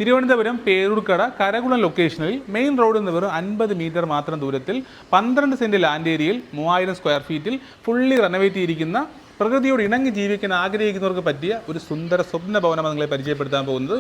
തിരുവനന്തപുരം പേരൂർക്കട കരകുളം ലൊക്കേഷനിൽ മെയിൻ റോഡിൽ നിന്ന് വെറും 50 മീറ്റർ മാത്രം ദൂരത്തിൽ 12 സെന്റ് ലാൻഡ് ഏരിയയിൽ 3000 സ്ക്വയർ ഫീറ്റിൽ ഫുള്ളി റെനോവേറ്റ് ചെയ്തിരിക്കുന്ന പ്രകൃതിയോട് ഇണങ്ങി ജീവിക്കാൻ ആഗ്രഹിക്കുന്നവർക്ക് പറ്റിയ ഒരു സുന്ദര സ്വപ്ന ഭവനമാണ് നിങ്ങളെ പരിചയപ്പെടുത്താൻ പോകുന്നത്.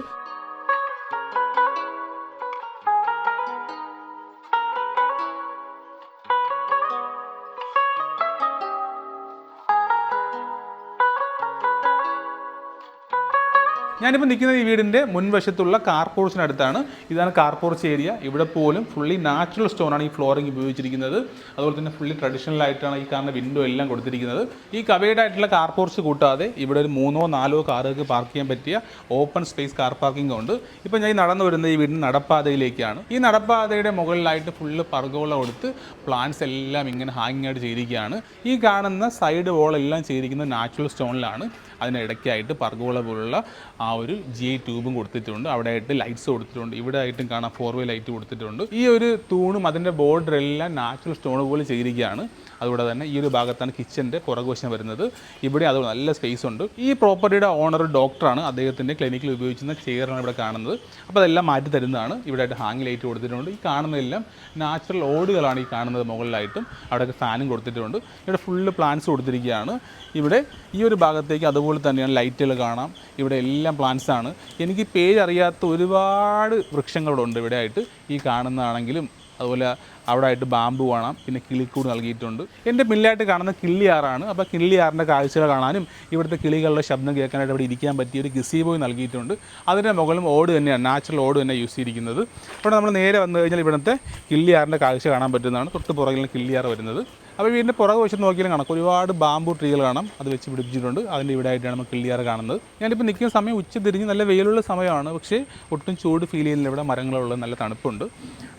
ഞാനിപ്പോൾ നിൽക്കുന്ന ഈ വീടിൻ്റെ മുൻവശത്തുള്ള കാർ പോർച്ചിനടുത്താണ്. ഇതാണ് കാർ പോർച്ച് ഏരിയ. ഇവിടെ പോലും ഫുള്ളി നാച്ചുറൽ സ്റ്റോണാണ് ഈ ഫ്ലോറിംഗ് ഉപയോഗിച്ചിരിക്കുന്നത്. അതുപോലെ തന്നെ ഫുള്ളി ട്രഡീഷണൽ ആയിട്ടാണ് ഈ കാറിൻ്റെ വിൻഡോ എല്ലാം കൊടുത്തിരിക്കുന്നത്. ഈ കവേഡ് ആയിട്ടുള്ള കാർ പോർച്ച് കൂട്ടാതെ ഇവിടെ ഒരു 3-4 കാറുകൾക്ക് പാർക്ക് ചെയ്യാൻ പറ്റിയ ഓപ്പൺ സ്പേസ് കാർ പാർക്കിംഗ് ഉണ്ട്. ഇപ്പോൾ ഞാൻ നടന്നു വരുന്ന ഈ വീടിൻ്റെ നടപ്പാതയിലേക്കാണ്. ഈ നടപ്പാതയുടെ മുകളിലായിട്ട് ഫുള്ള് പർഗോള കൊടുത്ത് പ്ലാന്റ്സ് എല്ലാം ഇങ്ങനെ ഹാങ്ങിങ് ആയിട്ട് ചെയ്തിരിക്കുകയാണ്. ഈ കാണുന്ന സൈഡ് വോളെല്ലാം ചെയ്തിരിക്കുന്നത് നാച്ചുറൽ സ്റ്റോണിലാണ്. അതിനിടയ്ക്കായിട്ട് പർഗോള പോലുള്ള ആ ഒരു GI ട്യൂബും കൊടുത്തിട്ടുണ്ട്. അവിടെ ആയിട്ട് ലൈറ്റ്സ് കൊടുത്തിട്ടുണ്ട്. ഇവിടെ ആയിട്ടും കാണാം 4-way ലൈറ്റ് കൊടുത്തിട്ടുണ്ട്. ഈ ഒരു തൂണും അതിൻ്റെ ബോർഡറെല്ലാം നാച്ചുറൽ സ്റ്റോൺ പോലെ ചെയ്തിരിക്കുകയാണ്. അതുകൂടെ തന്നെ ഈ ഒരു ഭാഗത്താണ് കിച്ചൻ്റെ പുറകുവശം വരുന്നത്. ഇവിടെ അത് നല്ല സ്പേസ് ഉണ്ട്. ഈ പ്രോപ്പർട്ടിയുടെ ഓണർ ഡോക്ടറാണ്. അദ്ദേഹത്തിൻ്റെ ക്ലിനിക്കിൽ ഉപയോഗിക്കുന്ന ചെയറാണ് ഇവിടെ കാണുന്നത്. അപ്പോൾ അതെല്ലാം മാറ്റി തരുന്നതാണ്. ഇവിടെ ആയിട്ട് ഹാങ് ലൈറ്റ് കൊടുത്തിട്ടുണ്ട്. ഈ കാണുന്നതെല്ലാം നാച്ചുറൽ ഓടുകളാണ് ഈ കാണുന്നത്. മുകളിലായിട്ടും അവിടെയൊക്കെ ഫാനും കൊടുത്തിട്ടുണ്ട്. ഇവിടെ ഫുള്ള് പ്ലാന്റ്സ് കൊടുത്തിരിക്കുകയാണ്. ഇവിടെ ഈ ഒരു ഭാഗത്തേക്ക് അതുപോലെ തന്നെയാണ് ലൈറ്റുകൾ കാണാം. ഇവിടെ എല്ലാം പ്ലാന്റ്സ് ആണ്. എനിക്ക് പേരറിയാത്ത ഒരുപാട് വൃക്ഷങ്ങളുണ്ട് ഇവിടെ ആയിട്ട്. ഈ കാണുന്നതാണെങ്കിലും അതുപോലെ അവിടെ ആയിട്ട് ബാമ്പു കാണാം. പിന്നെ കിളിക്കൂട് നൽകിയിട്ടുണ്ട്. എൻ്റെ പിന്നിലായിട്ട് കാണുന്ന കിള്ളിയാറാണ്. അപ്പോൾ കിള്ളിയാറിൻ്റെ കാഴ്ചകൾ കാണാനും ഇവിടുത്തെ കിളികളുടെ ശബ്ദം കേൾക്കാനായിട്ട് ഇവിടെ ഇരിക്കാൻ പറ്റിയ ഒരു ഗസീബോ നൽകിയിട്ടുണ്ട്. അതിൻ്റെ മുകളിലും ഓട് തന്നെയാണ്, നാച്ചുറൽ ഓട് തന്നെ യൂസ് ചെയ്തിരിക്കുന്നത്. ഇവിടെ നമ്മൾ നേരെ വന്നു കഴിഞ്ഞാൽ ഇവിടുത്തെ കിള്ളിയാറിൻ്റെ കാഴ്ച കാണാൻ പറ്റുന്നതാണ്. തൊട്ട് പുറകിലാണ് കിള്ളിയാർ വരുന്നത്. അപ്പോൾ വീടിൻ്റെ പുറകു വശത്ത് നോക്കിയാലും കാണാം ഒരുപാട് ബാമ്പു ട്രീകൾ കാണാം. അത് വെച്ച് പിടിപ്പിച്ചിട്ടുണ്ട്. അതിൻ്റെ ഇവിടെ ആയിട്ടാണ് നമ്മൾ കിള്ളിയാർ കാണുന്നത്. ഞാനിപ്പോൾ നിൽക്കുന്ന സമയം ഉച്ച തിരിഞ്ഞ് നല്ല വെയിലുള്ള സമയമാണ്. പക്ഷേ ഒട്ടും ചൂട് ഫീൽ ചെയ്യുന്നില്ല. ഇവിടെ മരങ്ങളുള്ള നല്ല തണുപ്പുണ്ട്.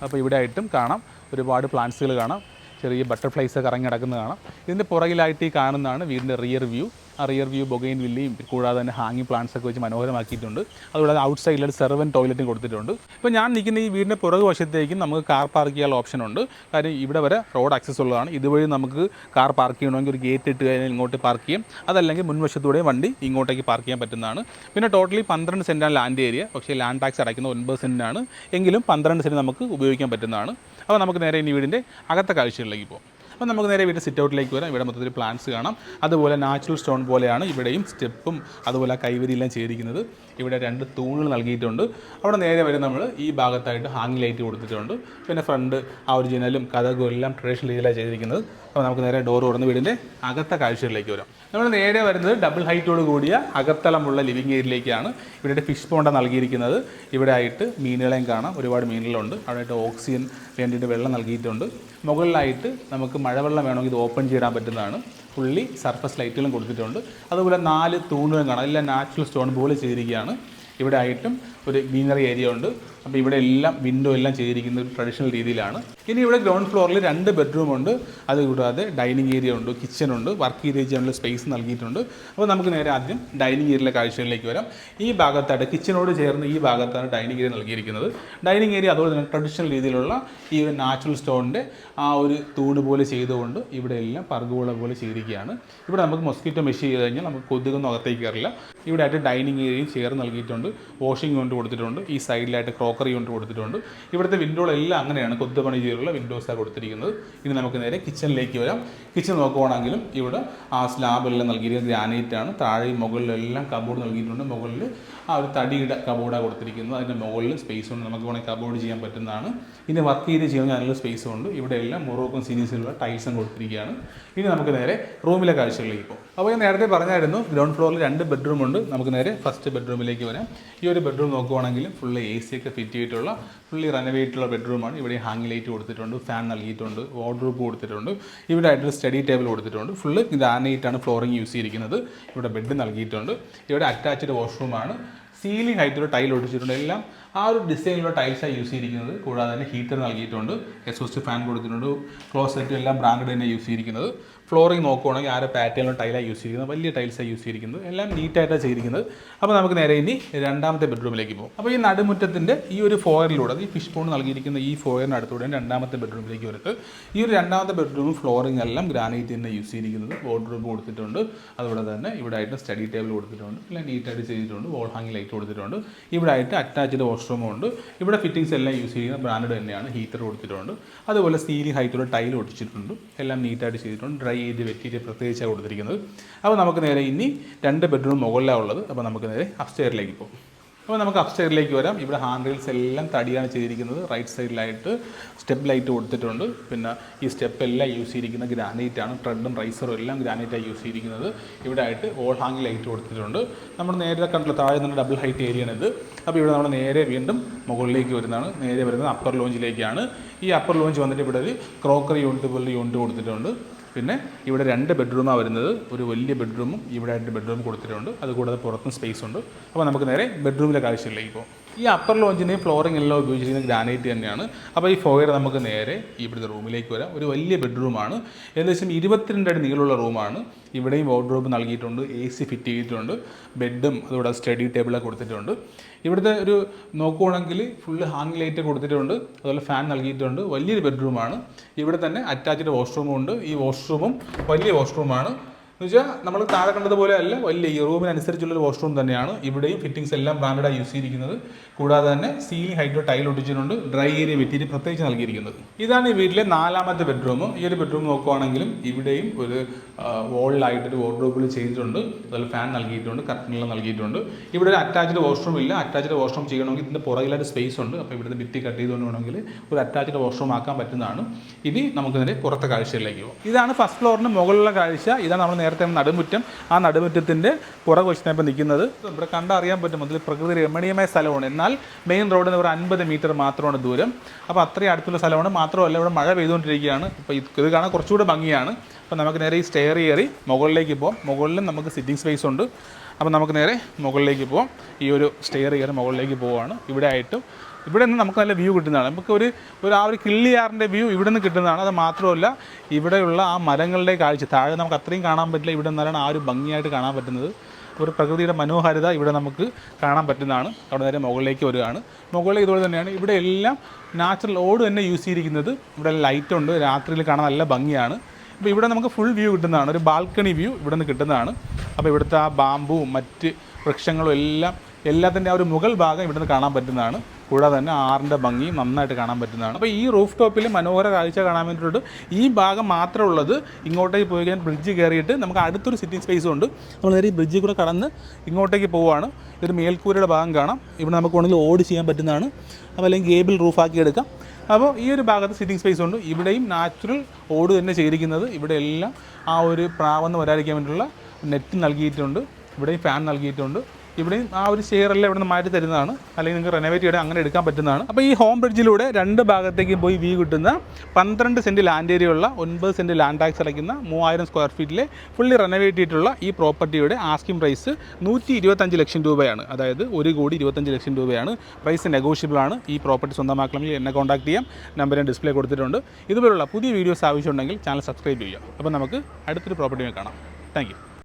അപ്പോൾ ഇവിടെ ആയിട്ടും കാണാം ഒരുപാട് പ്ലാന്റ്സുകൾ കാണാം. ചെറിയ ബട്ടർഫ്ലൈസ് കറങ്ങി നടക്കുന്നത് കാണാം. ഇതിൻ്റെ പുറകിലായിട്ട് ഈ കാണുന്നതാണ് വീടിൻ്റെ റിയർ വ്യൂ. ആ റിയർ വ്യൂ ബൊഗൈൻ വില്ലയും കൂടാതെ തന്നെ ഹാങ്ങിങ് പ്ലാന്റ്സ് ഒക്കെ വെച്ച് മനോഹരമാക്കിയിട്ടുണ്ട്. അതുകൂടാതെ ഔട്ട് സൈഡിലൊരു സെർവൻറ്റ് ടോയ്ലറ്റും കൊടുത്തിട്ടുണ്ട്. ഇപ്പോൾ ഞാൻ നിൽക്കുന്ന ഈ വീടിൻ്റെ പുറകു വശത്തേക്കും നമുക്ക് കാർ പാർക്ക് ചെയ്യാനുള്ള ഓപ്ഷൻ ഉണ്ട്. കാര്യം ഇവിടെ വരെ റോഡ് ആക്സസ് ഉള്ളതാണ്. ഇതുവഴി നമുക്ക് കാർ പാർക്ക് ചെയ്യണമെങ്കിൽ ഒരു ഗേറ്റ് ഇട്ട് കഴിഞ്ഞാൽ ഇങ്ങോട്ട് പാർക്ക് ചെയ്യാം. അതല്ലെങ്കിൽ മുൻവശത്തൂടെ വണ്ടി ഇങ്ങോട്ടേക്ക് പാർക്ക് ചെയ്യാൻ പറ്റുന്നതാണ്. പിന്നെ ടോട്ടലി 12 സെൻറ്റാണ് ലാൻഡ് ഏരിയ. പക്ഷേ ലാൻഡ് ടാക്സ് അടയ്ക്കുന്നത് 9 സെൻറ്റാണ്. എങ്കിലും 12 സെൻറ്റ് നമുക്ക് ഉപയോഗിക്കാൻ പറ്റുന്നതാണ്. അപ്പോൾ നമുക്ക് നേരെ ഇനി വീടിൻ്റെ അകത്തെ കാഴ്ചകളിലേക്ക് പോകാം. അപ്പോൾ നമുക്ക് നേരെ വീട്ടിൽ സിറ്റ് ഔട്ടിലേക്ക് വരാം. ഇവിടെ മൊത്തത്തിൽ പ്ലാന്റ്സ് കാണാം. അതുപോലെ നാച്ചുറൽ സ്റ്റോൺ പോലെയാണ് ഇവിടെയും സ്റ്റെപ്പും അതുപോലെ കൈവരിയെല്ലാം ചെയ്തിരിക്കുന്നത്. ഇവിടെ 2 തൂണുകൾ നൽകിയിട്ടുണ്ട്. അവിടെ നേരെ വരെ നമ്മൾ ഈ ഭാഗത്തായിട്ട് ഹാങ് ലൈറ്റ് കൊടുത്തിട്ടുണ്ട്. പിന്നെ ഫ്രണ്ട് ആ ഒരു ജനലും കതകും എല്ലാം ട്രഡീഷണൽ രീതിയിലാണ് ചെയ്തിരിക്കുന്നത്. അപ്പോൾ നമുക്ക് നേരെ ഡോർ തുറന്ന് വീടിൻ്റെ അകത്തെ കാഴ്ചകളിലേക്ക് വരാം. നമ്മൾ നേരെ വരുന്നത് ഡബിൾ ഹൈറ്റോട് കൂടിയ അകത്തളമുള്ള ലിവിങ് ഏരിയയിലേക്കാണ്. ഇവിടെ ഫിഷ് പോണ്ട നൽകിയിരിക്കുന്നത്. ഇവിടെ ആയിട്ട് മീനുകളെയും കാണാം. ഒരുപാട് മീനുകളുണ്ട്. അവിടെ ആയിട്ട് ഓക്സിജൻ വേണ്ടിയിട്ട് വെള്ളം നൽകിയിട്ടുണ്ട്. മുകളിലായിട്ട് നമുക്ക് മഴവെള്ളം വേണമെങ്കിൽ ഇത് ഓപ്പൺ ചെയ്യാൻ പറ്റുന്നതാണ്. ഫുള്ളി സർഫസ് ലൈറ്റുകളും കൊടുത്തിട്ടുണ്ട്. അതുപോലെ 4 തൂണുകളും കാണാം. എല്ലാം നാച്ചുറൽ സ്റ്റോൺ പോലെ ചെയ്തിരിക്കുകയാണ്. ഇവിടെ ആയിട്ടും ഒരു ഗ്രീനറി ഏരിയ ഉണ്ട്. അപ്പോൾ ഇവിടെ എല്ലാം വിൻഡോ എല്ലാം ചെയ്തിരിക്കുന്നത് ട്രഡീഷണൽ രീതിയിലാണ്. ഇനി ഇവിടെ ഗ്രൗണ്ട് ഫ്ലോറിൽ 2 ബെഡ്റൂമുണ്ട്. അതുകൂടാതെ ഡൈനിങ് ഏരിയ ഉണ്ട്, കിച്ചണുണ്ട്, വർക്ക് ഏരിയ ചെയ്യാനുള്ള സ്പേസ് നൽകിയിട്ടുണ്ട്. അപ്പോൾ നമുക്ക് നേരെ ആദ്യം ഡൈനിങ് ഏരിയയിലെ കാഴ്ചകളിലേക്ക് വരാം. ഈ ഭാഗത്തായിട്ട് കിച്ചണോട് ചേർന്ന് ഈ ഭാഗത്താണ് ഡൈനിങ് ഏരിയ നൽകിയിരിക്കുന്നത്. ഡൈനിങ് ഏരിയ അതുപോലെ തന്നെ ട്രഡീഷണൽ രീതിയിലുള്ള ഈ ഒരു നാച്ചുറൽ സ്റ്റോണിൻ്റെ ആ ഒരു തൂണ് പോലെ ചെയ്തുകൊണ്ട് ഇവിടെ എല്ലാം പർഗോള പോലെ ചെയ്തിരിക്കുകയാണ്. ഇവിടെ നമുക്ക് മൊസ്കിറ്റോ മെഷ് ചെയ്ത് കഴിഞ്ഞാൽ നമുക്ക് കൊതുകൊന്നും അകത്തേക്ക് കയറില്ല. ഇവിടെ ആയിട്ട് ഡൈനിങ് ഏരിയയും ചേർന്ന് നൽകിയിട്ടുണ്ട്. വാഷിംഗ് യൂണിറ്റ് കൊടുത്തിട്ടുണ്ട്. ഈ സൈഡിലായിട്ട് ക്രോക്കറി യൂണിറ്റ് കൊടുത്തിട്ടുണ്ട്. ഇവിടുത്തെ വിൻഡോകളെല്ലാം അങ്ങനെയാണ് കൊത്തുപണി ചെയ്തുള്ള വിൻഡോസാണ് കൊടുത്തിരിക്കുന്നത്. ഇനി നമുക്ക് നേരെ കിച്ചണിലേക്ക് വരാം. കിച്ചൺ നോക്കുവാണെങ്കിലും ഇവിടെ ആ സ്ലാബെല്ലാം നൽകിയിരിക്കുന്നത് ഗ്രാനൈറ്റാണ്. താഴെയും മുകളിലെല്ലാം കബോർഡ് നൽകിയിട്ടുണ്ട്. മുകളിൽ ആ ഒരു തടിയുടെ കബോർഡാണ് കൊടുത്തിരിക്കുന്നത്. അതിൻ്റെ മുകളിൽ സ്പേസ് ഉണ്ട്. നമുക്ക് വേണമെങ്കിൽ കബോർഡ് ചെയ്യാൻ പറ്റുന്നതാണ്. ഇനി വർക്ക് ഏരിയ ചെയ്യുന്ന നല്ല സ്പേസും ഉണ്ട്. ഇവിടെ എല്ലാം മൊറോക്കൻ സീരീസിലുള്ള ടൈൽസും കൊടുത്തിരിക്കുകയാണ്. ഇനി നമുക്ക് നേരെ റൂമിലെ കാഴ്ചകളിലേക്ക് പോകും. അപ്പോൾ ഞാൻ നേരത്തെ പറഞ്ഞായിരുന്നു ഗ്രൗണ്ട് ഫ്ലോറിൽ 2 ബെഡ്റൂം ഉണ്ട്. നമുക്ക് നേരെ ഫസ്റ്റ് ബെഡ്റൂമിലേക്ക് വരാം. ഈ ഒരു ബെഡ്റൂം നോക്കുവാണെങ്കിൽ ഫുള്ള് AC ഒക്കെ ഫിറ്റ് ചെയ്തിട്ടുള്ള ഫുള്ളി റെനോവേറ്റുള്ള ബെഡ്റൂമാണ്. ഇവിടെ ഹാങ് ലൈറ്റ് കൊടുത്തിട്ടുണ്ട്, ഫാൻ നൽകിയിട്ടുണ്ട്, വാർഡ്രോബ് കൊടുത്തിട്ടുണ്ട്. ഇവിടെ ആയിട്ടൊരു സ്റ്റഡി ടേബിൾ കൊടുത്തിട്ടുണ്ട്. ഫുള്ള് ഗ്രാനൈറ്റാണ് ഫ്ലോറിങ് യൂസ് ചെയ്തിരിക്കുന്നത്. ഇവിടെ ബെഡ് നൽകിയിട്ടുണ്ട്. ഇവിടെ അറ്റാച്ച്ഡ് വാഷ്റൂമാണ്. സീലിംഗ് ഹൈറ്റിലുള്ള ടൈൽ ഒട്ടിച്ചിട്ടുണ്ട്. എല്ലാം ആ ഒരു ഡിസൈനിലുള്ള ടൈൽസാണ് യൂസ് ചെയ്തിരിക്കുന്നത്. കൂടാതെ തന്നെ ഹീറ്റർ നൽകിയിട്ടുണ്ട്. എക്സോസ്റ്റ് ഫാൻ കൊടുത്തിട്ടുണ്ട്. ക്ലോസറ്റും എല്ലാം ബ്രാൻഡഡ് തന്നെ യൂസ് ചെയ്തിരിക്കുന്നത്. ഫ്ലോറിംഗ് നോക്കുവാണെങ്കിൽ ആരെ പാറ്റേണിലുള്ള ടൈലാണ് യൂസ് ചെയ്തിരിക്കുന്നത്, വലിയ ടൈൽസാണ് യൂസ് ചെയ്തിരിക്കുന്നത്, എല്ലാം നീറ്റായിട്ടാണ് ചെയ്തിരിക്കുന്നത്. അപ്പോൾ നമുക്ക് നേരെ ഇനി രണ്ടാമത്തെ ബെഡ്റൂമിലേക്ക് പോകും. അപ്പോൾ ഈ നടുമുറ്റത്തിൻ്റെ ഈ ഒരു ഫോയറിലൂടെ ഈ ഫിഷ് പോണ്ട് നൽകിയിരിക്കുന്ന ഈ ഫോയറിന് അടുത്തൂടെ രണ്ടാമത്തെ ബെഡ്റൂമിലേക്ക് വരുന്നത്. ഈ ഒരു രണ്ടാമത്തെ ബെഡ്റൂം ഫ്ലോറിംഗ് എല്ലാം ഗ്രാനൈറ്റ് തന്നെ യൂസ് ചെയ്തിരിക്കുന്നത്. വാർഡ്രോബ് കൊടുത്തിട്ടുണ്ട്, അതുപോലെ തന്നെ ഇവിടെ ആയിട്ട് സ്റ്റഡി ടേബിൾ കൊടുത്തിട്ടുണ്ട്, എല്ലാം നീറ്റായിട്ട് ചെയ്തിട്ടുണ്ട്. വോൾ ഹാങ്ങിങ് ലൈറ്റ് കൊടുത്തിട്ടുണ്ട്. ഇവിടെ ആയിട്ട് അറ്റാച്ച്ഡ് വാഷ്റൂമും ഉണ്ട്. ഇവിടെ ഫിറ്റിംഗ്സ് എല്ലാം യൂസ് ചെയ്യുന്ന ബ്രാൻഡ് തന്നെയാണ്. ഹീറ്റർ കൊടുത്തിട്ടുണ്ട്, അതുപോലെ സീലിംഗ് ഹൈറ്റുള്ള ടൈൽ ഒടിച്ചിട്ടുണ്ട്, എല്ലാം നീറ്റായിട്ട് ചെയ്തിട്ടുണ്ട്. ഡ്രൈ ചെയ്ത് വെറ്റിയിട്ട് പ്രത്യേകിച്ചാണ് കൊടുത്തിരിക്കുന്നത്. അപ്പോൾ നമുക്ക് നേരെ ഇനി 2 ബെഡ്റൂം മുകളിലാണ് ഉള്ളത്. അപ്പോൾ നമുക്ക് നേരെ അപ്സ്റ്റെയറിലേക്ക് പോകും. അപ്പോൾ നമുക്ക് അപ്സ്റ്റെയറിലേക്ക് വരാം. ഇവിടെ ഹാൻഡ് റെയിൽസ് എല്ലാം തടിയാണ് ചെയ്തിരിക്കുന്നത്. റൈറ്റ് സൈഡിലായിട്ട് സ്റ്റെപ്പ് ലൈറ്റ് കൊടുത്തിട്ടുണ്ട്. പിന്നെ ഈ സ്റ്റെപ്പ് എല്ലാം യൂസ് ചെയ്തിരിക്കുന്ന ഗ്രാനൈറ്റ് ആണ്. ട്രെഡും റൈസറും എല്ലാം ഗ്രാനൈറ്റാണ് യൂസ് ചെയ്തിരിക്കുന്നത്. ഇവിടെ ആയിട്ട് വോൾ ഹാങ്ങിങ് ലൈറ്റ് കൊടുത്തിട്ടുണ്ട്. നമ്മൾ നേരെ കണ്ടുള്ള താഴെ നിന്ന് ഡബിൾ ഹൈറ്റ് ഏരിയ ആണ് ഇത്. അപ്പോൾ ഇവിടെ നമ്മൾ നേരെ വീണ്ടും മുകളിലേക്ക് വരുന്നതാണ്. നേരെ വരുന്നത് അപ്പർ ലോഞ്ചിലേക്കാണ്. ഈ അപ്പർ ലോഞ്ച് വന്നിട്ട് ഇവിടെ ഒരു ക്രോക്കറി യൂണിറ്റ് പോലെ യൂണിറ്റ് കൊടുത്തിട്ടുണ്ട്. പിന്നെ ഇവിടെ 2 ബെഡ്റൂമാണ് വരുന്നത്. ഒരു വലിയ ബെഡ്റൂമും ഇവിടെ 2 ബെഡ്റൂം കൊടുത്തിട്ടുണ്ട്. അതുകൂടാതെ പുറത്തും സ്പേസ് ഉണ്ട്. അപ്പോൾ നമുക്ക് നേരെ ബെഡ്റൂമിലെ കാഴ്ചയിലേക്ക് പോകും. ഈ അപ്പർ ലോഞ്ചിൻ്റെയും ഫ്ലോറിംഗ് എല്ലാം ഉപയോഗിച്ചിരിക്കുന്ന ഗ്രാനൈറ്റ് തന്നെയാണ്. അപ്പോൾ ഈ ഫോയർ നമുക്ക് നേരെ ഇവിടുത്തെ റൂമിലേക്ക് വരാം. ഒരു വലിയ ബെഡ്റൂമാണ്, ഏകദേശം 22 അടി നീളമുള്ള റൂമാണ്. ഇവിടെയും വാർഡ്രോബ് നൽകിയിട്ടുണ്ട്, AC ഫിറ്റ് ചെയ്തിട്ടുണ്ട്, ബെഡും അതുകൂടെ സ്റ്റഡി ടേബിളൊക്കെ കൊടുത്തിട്ടുണ്ട്. ഇവിടുത്തെ ഒരു നോക്കുവാണെങ്കിൽ ഫുള്ള് ഹാങ് ലൈറ്റ് കൊടുത്തിട്ടുണ്ട്, അതുപോലെ ഫാൻ നൽകിയിട്ടുണ്ട്. വലിയൊരു ബെഡ്റൂമാണ്. ഇവിടെ തന്നെ അറ്റാച്ച്ഡ് വാഷ്റൂമും ഉണ്ട്. ഈ വാഷ്റൂമും വലിയ വാഷ്റൂമാണ്. എന്ന് വെച്ചാൽ നമ്മൾ താഴെ കണ്ടതുപോലെ അല്ല, വലിയ ഈ റൂമിനനുസരിച്ചുള്ളൊരു വാഷ്റൂം തന്നെയാണ്. ഇവിടെയും ഫിറ്റിംഗ്സ് എല്ലാം ബ്രാൻഡാണ് യൂസ് ചെയ്തിരിക്കുന്നത്. കൂടാതെ തന്നെ സീലിംഗ് ഹൈറ്റ് ടൈൽ ഒട്ടിച്ചിട്ടുണ്ട്, ഡ്രൈ ഏരിയ മെറ്റീരിയൽ പ്രത്യേകിച്ച് നൽകിയിരിക്കുന്നത്. ഇതാണ് ഈ വീട്ടിലെ 4ാമത്തെ ബെഡ്റൂം. ഈ ഒരു ബെഡ്റൂം നോക്കുവാണെങ്കിലും ഇവിടെയും ഒരു വോളിലായിട്ടൊരു വാർഡ്രോബിൽ ചെയ്തിട്ടുണ്ട്, അതുപോലെ ഫാൻ നൽകിയിട്ടുണ്ട്, കർട്ടനെല്ലാം നൽകിയിട്ടുണ്ട്. ഇവിടെ ഒരു അറ്റാച്ച്ഡ് വാഷ്റൂം ഇല്ല. അറ്റാച്ച്ഡ് വാഷ്റൂം ചെയ്യണമെങ്കിൽ ഇതിൻ്റെ പുറകിലായിട്ട് സ്പേസ് ഉണ്ട്. അപ്പോൾ ഇവിടുത്തെ ഭിത്തി കട്ട് ചെയ്തുകൊണ്ട് വേണമെങ്കിൽ ഒരു അറ്റാച്ച്ഡ് വാഷ്റൂം ആക്കാൻ പറ്റുന്നതാണ്. ഇനി നമുക്ക് ഇതിൻ്റെ പുറത്തെ കാഴ്ചയിലേക്ക് പോകും. ഇതാണ് ഫസ്റ്റ് ഫ്ലോറിന് മുകളിലുള്ള കാഴ്ച. ഇതാണ് നമ്മൾ നേരത്തെ നടുമുറ്റം. ആ നടുമുറ്റത്തിൻ്റെ പുറകു വശത്താണ് ഇപ്പോൾ നിൽക്കുന്നത്. ഇവിടെ കണ്ടറിയാൻ പറ്റും അതിൽ പ്രകൃതി രമണീയമായ സ്ഥലമാണ്. എന്നാൽ മെയിൻ റോഡിൽ നിന്ന് ഒരു 50 മീറ്റർ മാത്രമാണ് ദൂരം. അപ്പോൾ അത്രയും അടുത്തുള്ള സ്ഥലമാണ്. മാത്രമല്ല ഇവിടെ മഴ പെയ്തുകൊണ്ടിരിക്കുകയാണ്. അപ്പോൾ ഇത് കാണാൻ കുറച്ചുകൂടെ ഭംഗിയാണ്. അപ്പോൾ നമുക്ക് നേരെ ഈ സ്റ്റെയർ കയറി മുകളിലേക്ക് പോകാം. മുകളിലും നമുക്ക് സിറ്റിംഗ് സ്പേസ് ഉണ്ട്. അപ്പോൾ നമുക്ക് നേരെ മുകളിലേക്ക് പോകാം. ഈ ഒരു സ്റ്റെയർ കയറി മുകളിലേക്ക് പോവുകയാണ്. ഇവിടെ ആയിട്ട് ഇവിടെ നിന്ന് നമുക്ക് നല്ല വ്യൂ കിട്ടുന്നതാണ്. നമുക്ക് ഒരു ആ ഒരു കിള്ളിയാറിൻ്റെ വ്യൂ ഇവിടെ നിന്ന് കിട്ടുന്നതാണ്. അത് മാത്രമല്ല ഇവിടെയുള്ള ആ മരങ്ങളുടെ കാഴ്ച താഴെ നമുക്ക് അത്രയും കാണാൻ പറ്റില്ല. ഇവിടെ നിന്നാലാണ് ആ ഒരു ഭംഗിയായിട്ട് കാണാൻ പറ്റുന്നത്. ഒരു പ്രകൃതിയുടെ മനോഹാരിത ഇവിടെ നമുക്ക് കാണാൻ പറ്റുന്നതാണ്. അവിടെ നേരെ മുകളിലേക്ക് വരികയാണ്. മുകളിൽ ഇതുപോലെ തന്നെയാണ്. ഇവിടെ എല്ലാം നാച്ചുറൽ ഓട് തന്നെ യൂസ് ചെയ്തിരിക്കുന്നത്. ഇവിടെ ലൈറ്റ് ഉണ്ട്, രാത്രിയിൽ കാണാൻ നല്ല ഭംഗിയാണ്. അപ്പോൾ ഇവിടെ നമുക്ക് ഫുൾ വ്യൂ കിട്ടുന്നതാണ്. ഒരു ബാൽക്കണി വ്യൂ ഇവിടെ നിന്ന് കിട്ടുന്നതാണ്. അപ്പോൾ ഇവിടുത്തെ ആ ബാമ്പുവും മറ്റ് വൃക്ഷങ്ങളും എല്ലാത്തിൻ്റെ ആ ഒരു മുകൾ ഭാഗം ഇവിടെ നിന്ന് കാണാൻ പറ്റുന്നതാണ്. കൂടാതെ തന്നെ ആറിൻ്റെ ഭംഗി നന്നായിട്ട് കാണാൻ പറ്റുന്നതാണ്. അപ്പോൾ ഈ റൂഫ് ടോപ്പിൽ മനോഹര കാഴ്ച കാണാൻ വേണ്ടിയിട്ട് ഈ ഭാഗം മാത്രമേ ഉള്ളത്. ഇങ്ങോട്ടേക്ക് പോയി കഴിഞ്ഞാൽ ബ്രിഡ്ജ് കയറിയിട്ട് നമുക്ക് അടുത്തൊരു സിറ്റിംഗ് സ്പേസും ഉണ്ട്. നമ്മൾ നേരെ ഈ ബ്രിഡ്ജിൽ കൂടെ കടന്ന് ഇങ്ങോട്ടേക്ക് പോവുകയാണ്. ഇതൊരു മേൽക്കൂരയുടെ ഭാഗം കാണാം. ഇവിടെ നമുക്ക് വേണമെങ്കിൽ ഓട് ചെയ്യാൻ പറ്റുന്നതാണ്. അപ്പോൾ അല്ലെങ്കിൽ ഗേബിൾ റൂഫാക്കി എടുക്കാം. അപ്പോൾ ഈ ഒരു ഭാഗത്ത് സിറ്റിംഗ് സ്പേസ് ഉണ്ട്. ഇവിടെയും നാച്ചുറൽ ഓട് തന്നെ ചെയ്തിരിക്കുന്നത്. ഇവിടെ എല്ലാം ആ ഒരു പ്രാവെന്ന് വരാതിരിക്കാൻ വേണ്ടിയിട്ടുള്ള നെറ്റ് നൽകിയിട്ടുണ്ട്. ഇവിടെയും ഫാൻ നൽകിയിട്ടുണ്ട്. ഇവിടെയും ആ ഒരു ചെയറെല്ലാം ഇവിടെ നിന്ന് മാറ്റി തരുന്നതാണ്. അല്ലെങ്കിൽ നിങ്ങൾക്ക് റെനോവേറ്റ് ചെയ്ത് അങ്ങനെ എടുക്കാൻ പറ്റുന്നതാണ്. അപ്പോൾ ഈ ഹോം ബ്രിഡ്ജിലൂടെ 2 ഭാഗത്തേക്കും പോയി വ്യൂ കിട്ടുന്ന 12 സെൻറ്റ് ലാൻഡ് ഏരിയയുള്ള 9 സെൻറ്റ് ലാൻഡ് ടാക്സ് അടയ്ക്കുന്ന 3000 സ്ക്വയർ ഫീറ്റിലെ ഫുള്ളി റെനോവേറ്റ് ചെയ്തിട്ടുള്ള ഈ പ്രോപ്പർട്ടിയുടെ ആസ്കിംഗ് പ്രൈസ് 125 ലക്ഷം രൂപയാണ്. അതായത് 1,25 ലക്ഷം രൂപയാണ്. പ്രൈസ് നെഗോഷ്യബിൾ ആണ്. ഈ പ്രോപ്പർട്ടി സ്വന്തമാക്കണമെങ്കിൽ എന്നെ കോൺടാക്ട് ചെയ്യാം. നമ്പർ ഞാൻ ഡിസ്പ്ലേ കൊടുത്തിട്ടുണ്ട്. ഇതുപോലുള്ള പുതിയ വീഡിയോസ് ആവശ്യമുണ്ടെങ്കിൽ ചാനൽ സബ്സ്ക്രൈബ് ചെയ്യുക. അപ്പോൾ നമുക്ക് അടുത്തൊരു പ്രോപ്പർട്ടിയെ കാണാം. Thank you.